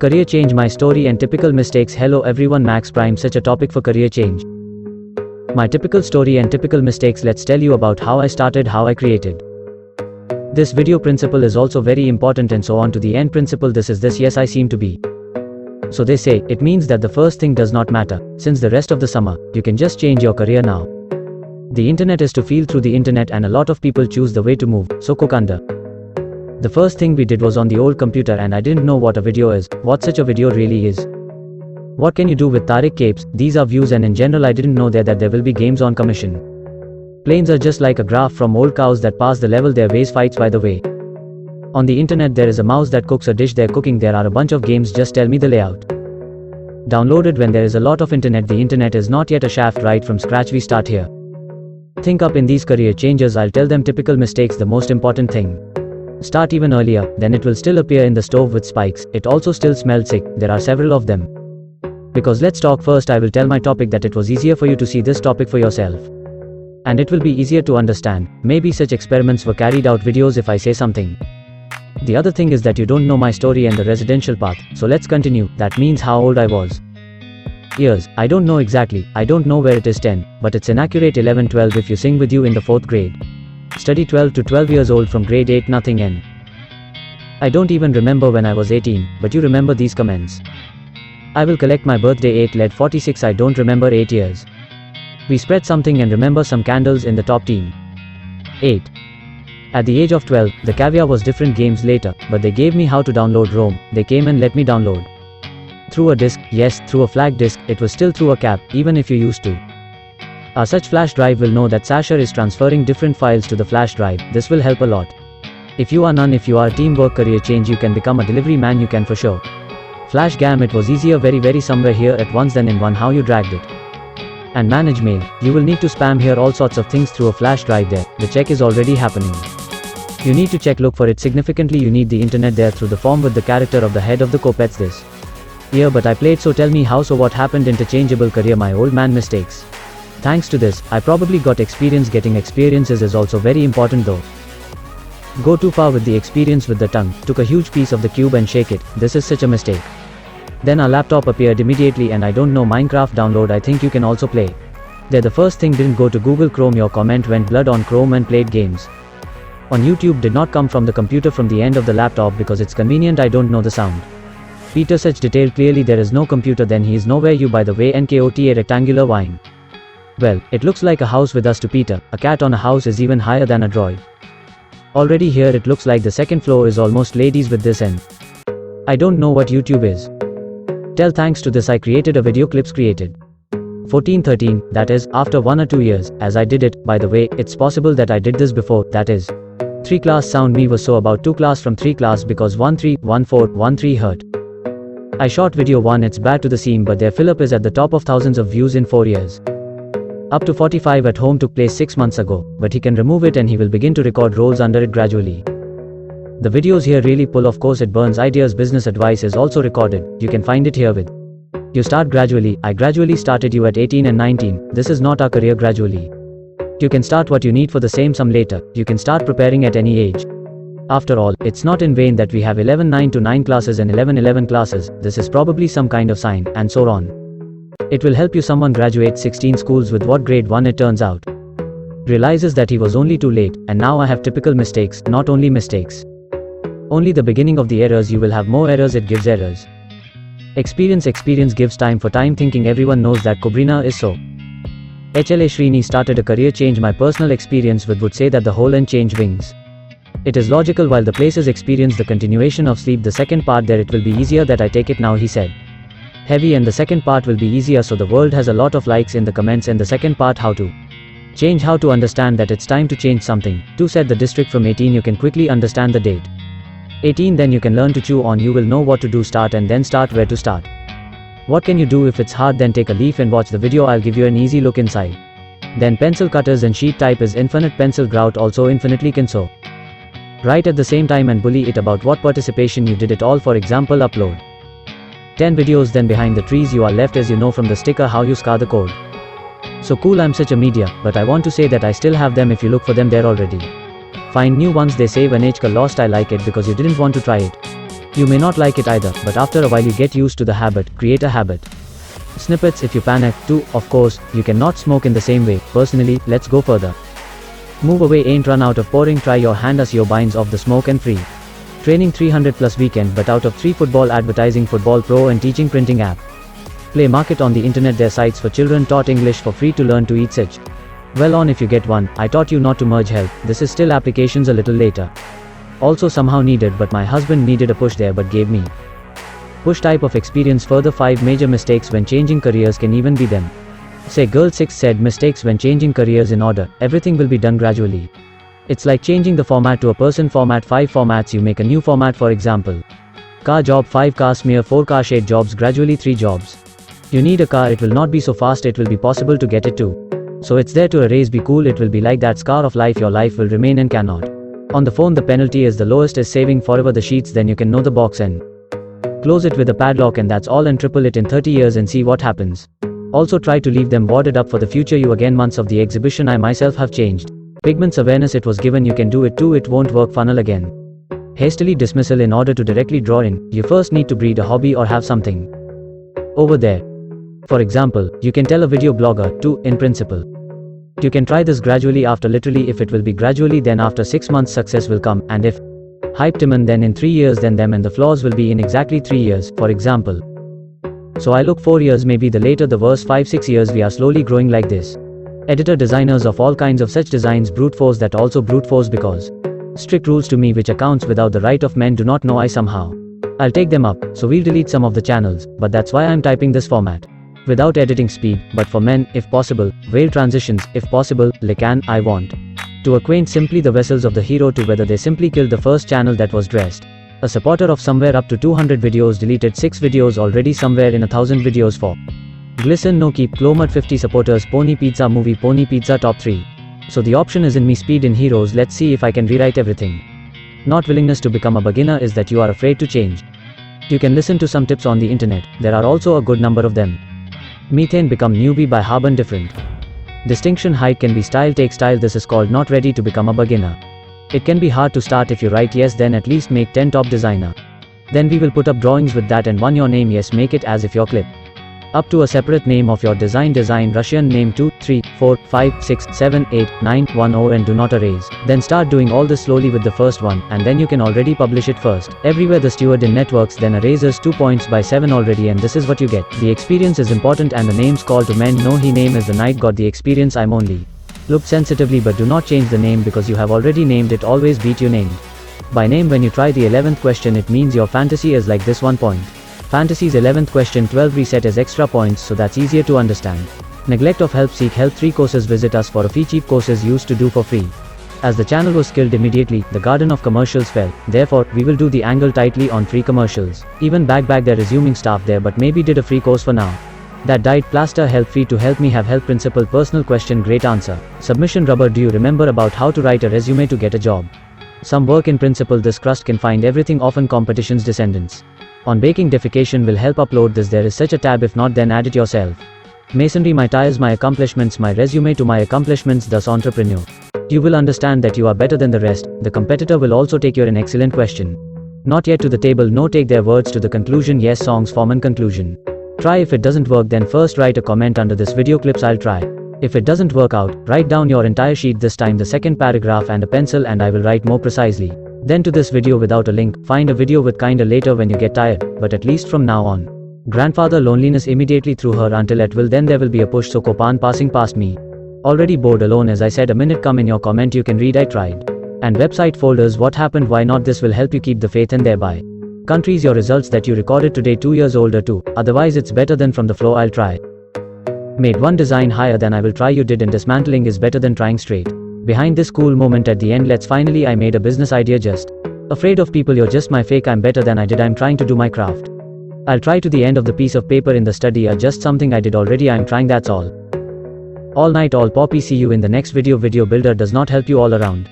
Career change, my story and typical mistakes. Hello everyone, Max Prime, such a topic for career change. My typical story and typical mistakes. Let's tell you about how I started, how I created. This video principle is also very important, and so on to the end principle. This is this, yes I seem to be. So they say, it means that the first thing does not matter, since the rest of the summer, you can just change your career now. The internet is to feel through the internet, and a lot of people choose the way to move, so cook under. The first thing we did was on the old computer, and I didn't know what a video is, what such a video really is. What can you do with Tariq capes? These are views, and in general I didn't know that there will be games on commission. Planes are just like a graph from old cows that pass the level, their ways fights by the way. On the internet there is a mouse that cooks a dish, they're cooking, there are a bunch of games, just tell me the layout. Downloaded when there is a lot of internet, the internet is not yet a shaft, right from scratch we start here. Think up in these career changes, I'll tell them typical mistakes, the most important thing. Start even earlier, then it will still appear in the stove with spikes, it also still smells sick, there are several of them. Because let's talk first, I will tell my topic that it was easier for you to see this topic for yourself. And it will be easier to understand, maybe such experiments were carried out videos if I say something. The other thing is that you don't know my story and the residential path, so let's continue, that means how old I was. Years, I don't know exactly, I don't know where it is 10, but it's inaccurate 11-12 if you sing with you in the 4th grade. Study 12 to 12 years old from grade 8 nothing n. I don't even remember when I was 18, but you remember these comments. I will collect my birthday 8 led 46, I don't remember 8 years. We spread something and remember some candles in the top team. 8. At the age of 12, the caveat was different games later, but they gave me how to download ROM, they came and let me download. Through a disk, yes, through a flag disk, it was still through a cap, even if you used to. A such flash drive will know that Sasher is transferring different files to the flash drive, this will help a lot. If you are none, if you are teamwork career change, you can become a delivery man, you can for sure. Flash gam, it was easier very somewhere here at once than in one, how you dragged it. And manage mail, you will need to spam here all sorts of things through a flash drive there, the check is already happening. You need to check, look for it significantly, you need the internet there through the form with the character of the head of the Kopets this. Yeah, but I played, so tell me how, so what happened? Interchangeable career, my old man mistakes. Thanks to this, I probably got experience. Getting experiences is also very important though. Go too far with the experience with the tongue, took a huge piece of the cube and shake it, this is such a mistake. Then our laptop appeared immediately, and I don't know, Minecraft download, I think you can also play. There the first thing didn't go to Google Chrome, your comment went blood on Chrome and played games. On YouTube did not come from the computer, from the end of the laptop because it's convenient, I don't know the sound. Peter such detail, clearly there is no computer, then he is nowhere, you by the way NKOTA rectangular wine. Well, it looks like a house with us to Peter, a cat on a house is even higher than a droid. Already here it looks like the second floor is almost ladies with this end. I don't know what YouTube is. Tell thanks to this I created a video clips created. 14-13, that is, after 1 or 2 years, as I did it, by the way, it's possible that I did this before, that is. 3 class sound me was so about 2 class from 3 class because 1-3, 1-4, 1-3 hurt. I shot video 1, it's bad to the seam, but their fill-up is at the top of thousands of views in 4 years. Up to 45 at home took place 6 months ago, but he can remove it and he will begin to record rolls under it gradually. The videos here really pull, of course it burns ideas, business advice is also recorded, you can find it here with. You start gradually, I gradually started you at 18 and 19, this is not our career gradually. You can start what you need for the same sum later, you can start preparing at any age. After all, it's not in vain that we have 11-9 to 9 classes and 11-11 classes, this is probably some kind of sign, and so on. It will help you. Someone graduates 16 schools with what grade 1 it turns out. Realizes that he was only too late, and now I have typical mistakes, not only mistakes. Only the beginning of the errors, you will have more errors, it gives errors. Experience gives time for time thinking, everyone knows that Kobrina is so. HLA Srini started a career change, my personal experience with would say that the whole and change wings. It is logical while the places experience the continuation of sleep, the second part there it will be easier that I take it now, he said. Heavy and the second part will be easier, so the world has a lot of likes in the comments, and the second part how to change, how to understand that it's time to change something. 2 said the district from 18 you can quickly understand the date. 18 then you can learn to chew on, you will know what to do, start and then start where to start. What can you do if it's hard? Then take a leaf and watch the video, I'll give you an easy look inside. Then pencil cutters and sheet type is infinite, pencil grout also infinitely can sew. Write at the same time and bully it about what participation you did it all, for example upload 10 videos, then behind the trees you are left as you know from the sticker how you scar the code. So cool, I'm such a media, but I want to say that I still have them if you look for them there already. Find new ones, they say Vanejka lost, I like it because you didn't want to try it. You may not like it either, but after a while you get used to the habit. Create a habit. Snippets if you panic. 2. Of course, you cannot smoke in the same way. Personally, let's go further. Move away, ain't run out of pouring. Try your hand as your binds off the smoke and free. Training 300 plus weekend, but out of 3 football advertising, Football Pro and teaching printing app. Play market on the internet, their sites for children, taught English for free to learn to eat such. Well on if you get one. I taught you not to merge help. This is still applications a little later. Also somehow needed, but my husband needed a push there but gave me. Push type of experience. Further 5 major mistakes when changing careers can even be them. Say Girl 6 said mistakes when changing careers in order. Everything will be done gradually. It's like changing the format to a person format. 5 formats you make a new format, for example. Car job 5 car smear 4 car shade jobs gradually 3 jobs. You need a car, it will not be so fast, it will be possible to get it too. So it's there to erase, be cool, it will be like that scar of life, your life will remain and cannot. On the phone the penalty is the lowest is saving forever the sheets, then you can know the box and close it with a padlock, and that's all, and triple it in 30 years and see what happens. Also try to leave them boarded up for the future. You again months of the exhibition I myself have changed. Pigments awareness it was given, you can do it too, it won't work. Funnel again. Hastily dismissal in order to directly draw in, you first need to breed a hobby or have something over there. For example, you can tell a video blogger, 2, in principle. You can try this gradually after literally if it will be gradually, then after 6 months success will come, and if hype Timon then in 3 years then them, and the flaws will be in exactly 3 years, for example. So I look 4 years maybe the later the worse. 5-6 years we are slowly growing like this. Editor designers of all kinds of such designs brute force that also brute force because strict rules to me which accounts without the right of men do not know I somehow. I'll take them up, so we'll delete some of the channels, but that's why I'm typing this format. Without editing speed, but for men, if possible, veil transitions, if possible, Lican, I want to acquaint simply the vessels of the hero to whether they simply killed the first channel that was dressed. A supporter of somewhere up to 200 videos deleted 6 videos already somewhere in 1000 videos for glisten no keep Clomud 50 supporters Pony Pizza movie Pony Pizza top 3. So the option is in me speed in heroes. Let's see if I can rewrite everything. Not willingness to become a beginner is that you are afraid to change. You can listen to some tips on the internet, there are also a good number of them. Methane become newbie by Harban different. Distinction height can be style take style, this is called not ready to become a beginner. It can be hard to start if you write yes then at least make 10 top designer. Then we will put up drawings with that and one your name yes make it as if your clip. Up to a separate name of your design Russian name 2, 3, 4, 5, 6, 7, 8, 9, 1 0 and do not erase. Then start doing all this slowly with the first one and then you can already publish it first. Everywhere the steward in networks then erases 2 points by 7 already and this is what you get. The experience is important and the names call to men. No he name is the night god the experience I'm only. Look sensitively but do not change the name because you have already named it, always beat you named by name. When you try the 11th question it means your fantasy is like this 1 point. Fantasy's 11th question 12 reset as extra points so that's easier to understand. Neglect of help, seek help 3 courses, visit us for a fee, cheap courses used to do for free. As the channel was killed immediately, the garden of commercials fell, therefore, we will do the angle tightly on free commercials. Even back they're resuming staff there but maybe did a free course for now. That died plaster help fee to help me have help principle personal question great answer. Submission rubber do you remember about how to write a resume to get a job? Some work in principle this crust can find everything often competition's descendants. On baking defecation will help upload this there is such a tab if not then add it yourself. Masonry my tiles my accomplishments my resume to my accomplishments thus entrepreneur. You will understand that you are better than the rest, the competitor will also take your an excellent question. Not yet to the table no take their words to the conclusion yes songs form an conclusion. Try if it doesn't work then first write a comment under this video clips I'll try. If it doesn't work out, write down your entire sheet this time the second paragraph and a pencil and I will write more precisely. Then to this video without a link, find a video with kinda later when you get tired, but at least from now on. Grandfather loneliness immediately through her until at will then there will be a push so Copan passing past me. Already bored alone as I said a minute come in your comment you can read I tried. And website folders what happened why not this will help you keep the faith and thereby. Countries your results that you recorded today 2 years older too, otherwise it's better than from the flow I'll try. Made one design higher than I will try you did and dismantling is better than trying straight. Behind this cool moment at the end let's finally I made a business idea just. Afraid of people you're just my fake I'm better than I did I'm trying to do my craft. I'll try to the end of the piece of paper in the study or just something I did already I'm trying that's all. All night all poppy see you in the next video. Video builder does not help you all around.